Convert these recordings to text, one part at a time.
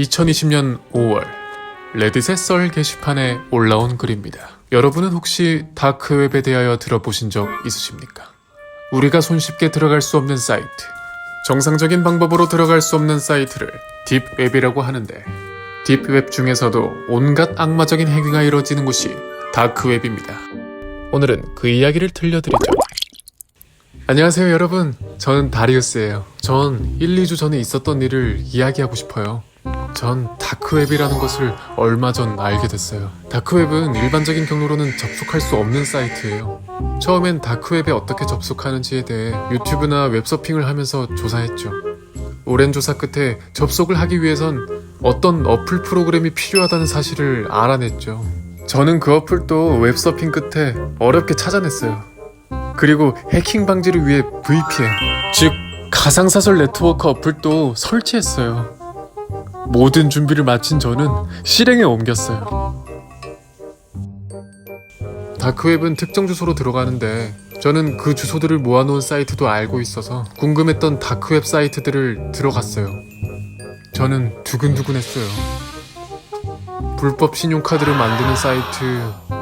2020년 5월 레딧의 썰 게시판에 올라온 글입니다. 여러분은 혹시 다크웹에 대하여 들어보신 적 있으십니까? 우리가 손쉽게 들어갈 수 없는 사이트, 정상적인 방법으로 들어갈 수 없는 사이트를 딥웹이라고 하는데, 딥웹 중에서도 온갖 악마적인 행위가 이루어지는 곳이 다크웹입니다. 오늘은 그 이야기를 들려드리죠. 안녕하세요 여러분, 저는 다리우스예요. 전 1, 2주 전에 있었던 일을 이야기하고 싶어요. 전 다크웹이라는 것을 얼마 전 알게 됐어요. 다크웹은 일반적인 경로로는 접속할 수 없는 사이트예요. 처음엔 다크웹에 어떻게 접속하는지에 대해 유튜브나 웹서핑을 하면서 조사했죠. 오랜 조사 끝에 접속을 하기 위해선 어떤 어플 프로그램이 필요하다는 사실을 알아냈죠. 저는 그 어플도 웹서핑 끝에 어렵게 찾아냈어요. 그리고 해킹 방지를 위해 VPN, 즉 가상사설 네트워크 어플도 설치했어요. 모든 준비를 마친 저는 실행에 옮겼어요. 다크웹은 특정 주소로 들어가는데, 저는 그 주소들을 모아놓은 사이트도 알고 있어서 궁금했던 다크웹 사이트들을 들어갔어요. 저는 두근두근했어요. 불법 신용카드를 만드는 사이트,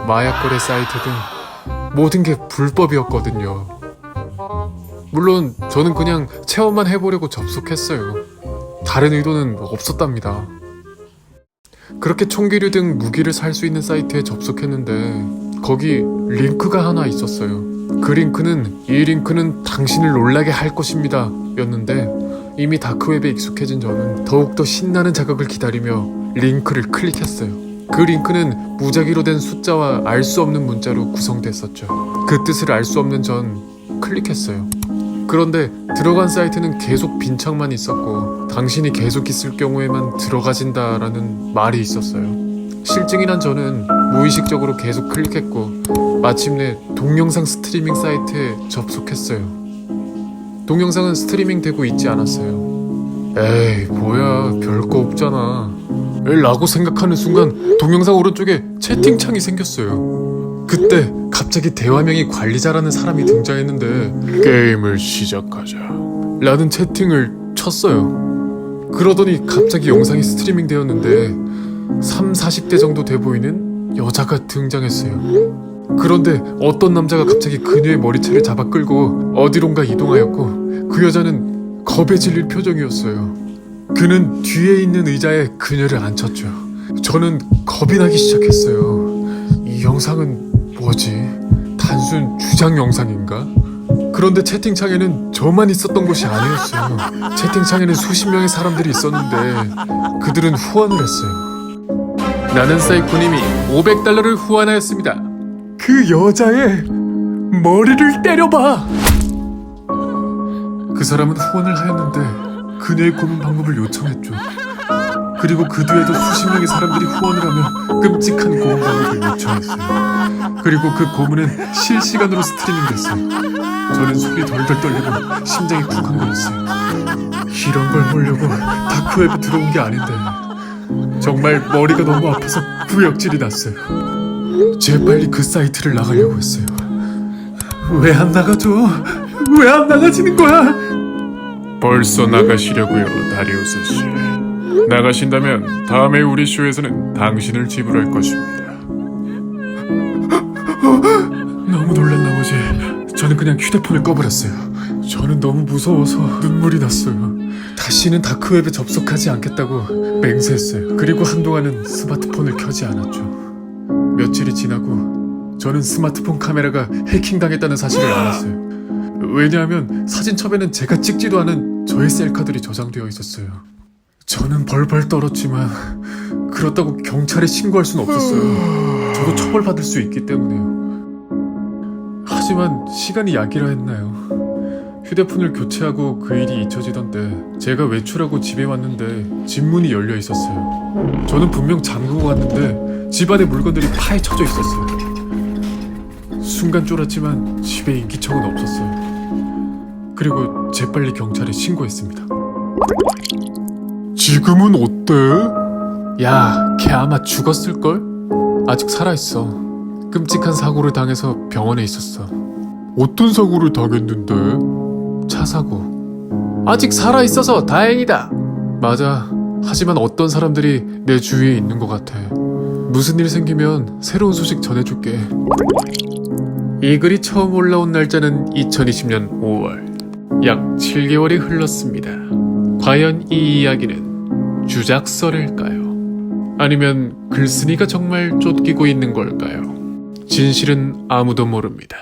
마약거래 사이트 등 모든 게 불법이었거든요. 물론 저는 그냥 체험만 해보려고 접속했어요. 다른 의도는 없었답니다. 그렇게 총기류 등 무기를 살 수 있는 사이트에 접속했는데, 거기 링크가 하나 있었어요. 그 링크는 "이 링크는 당신을 놀라게 할 것입니다 였는데, 이미 다크웹에 익숙해진 저는 더욱더 신나는 자극을 기다리며 링크를 클릭했어요. 그 링크는 무작위로 된 숫자와 알 수 없는 문자로 구성됐었죠. 그 뜻을 알 수 없는 전 클릭했어요. 그런데 들어간 사이트는 계속 빈 창만 있었고, 당신이 계속 있을 경우에만 들어가진다라는 말이 있었어요. 실증이 난 저는 무의식적으로 계속 클릭했고, 마침내 동영상 스트리밍 사이트에 접속했어요. 동영상은 스트리밍 되고 있지 않았어요. 에이 뭐야, 별거 없잖아 라고 생각하는 순간 동영상 오른쪽에 채팅창이 생겼어요. 그때 갑자기 대화명이 관리자라는 사람이 등장했는데, "게임을 시작하자" 라는 채팅을 쳤어요. 그러더니 갑자기 영상이 스트리밍 되었는데 30-40대 정도 돼 보이는 여자가 등장했어요. 그런데 어떤 남자가 갑자기 그녀의 머리채를 잡아 끌고 어디론가 이동하였고, 그 여자는 겁에 질릴 표정이었어요. 그는 뒤에 있는 의자에 그녀를 앉혔죠. 저는 겁이 나기 시작했어요. 이 영상은 뭐지? 단순 주장 영상인가? 그런데 채팅창에는 저만 있었던 것이 아니었어요. 채팅창에는 수십 명의 사람들이 있었는데, 그들은 후원을 했어요. 나는 사이코님이 $500를 후원하였습니다. 그 여자의 머리를 때려봐! 그 사람은 후원을 하였는데 그녀의 고문 방법을 요청했죠. 그리고 그 뒤에도 수십 명의 사람들이 후원을 하며 끔찍한 고문 방법을 요청했어요. 그리고 그 고문은 실시간으로 스트리밍 됐어요. 저는 손이 덜덜 떨리고 심장이 쿵쾅거렸어요. 이런 걸 보려고 다크웹에 들어온 게 아닌데, 정말 머리가 너무 아파서 구역질이 났어요. 재빨리 그 사이트를 나가려고 했어요. 왜 안 나가죠? 왜 안 나가지는 거야? 벌써 나가시려고요, 다리우스 씨. 나가신다면 다음에 우리 쇼에서는 당신을 지불할 것입니다. 너무 놀란 나머지 저는 그냥 휴대폰을 꺼버렸어요. 저는 너무 무서워서 눈물이 났어요. 다시는 다크웹에 접속하지 않겠다고 맹세했어요. 그리고 한동안은 스마트폰을 켜지 않았죠. 며칠이 지나고 저는 스마트폰 카메라가 해킹당했다는 사실을 알았어요. 왜냐하면 사진첩에는 제가 찍지도 않은 저의 셀카들이 저장되어 있었어요. 저는 벌벌 떨었지만 그렇다고 경찰에 신고할 순 없었어요. 저도 처벌받을 수 있기 때문에요. 하지만 시간이 약이라 했나요? 휴대폰을 교체하고 그 일이 잊혀지던데, 제가 외출하고 집에 왔는데 집 문이 열려 있었어요. 저는 분명 잠그고 갔는데 집안의 물건들이 파헤쳐져 있었어요. 순간 쫄았지만 집에 인기척은 없었어요. 그리고 재빨리 경찰에 신고했습니다. 지금은 어때? 야, 걔 아마 죽었을걸? 아직 살아있어. 끔찍한 사고를 당해서 병원에 있었어. 어떤 사고를 당했는데? 차 사고. 아직 살아있어서 다행이다. 맞아, 하지만 어떤 사람들이 내 주위에 있는 것 같아. 무슨 일 생기면 새로운 소식 전해줄게. 이 글이 처음 올라온 날짜는 2020년 5월. 약 7개월이 흘렀습니다. 과연 이 이야기는 주작설일까요? 아니면 글쓴이가 정말 쫓기고 있는 걸까요? 진실은 아무도 모릅니다.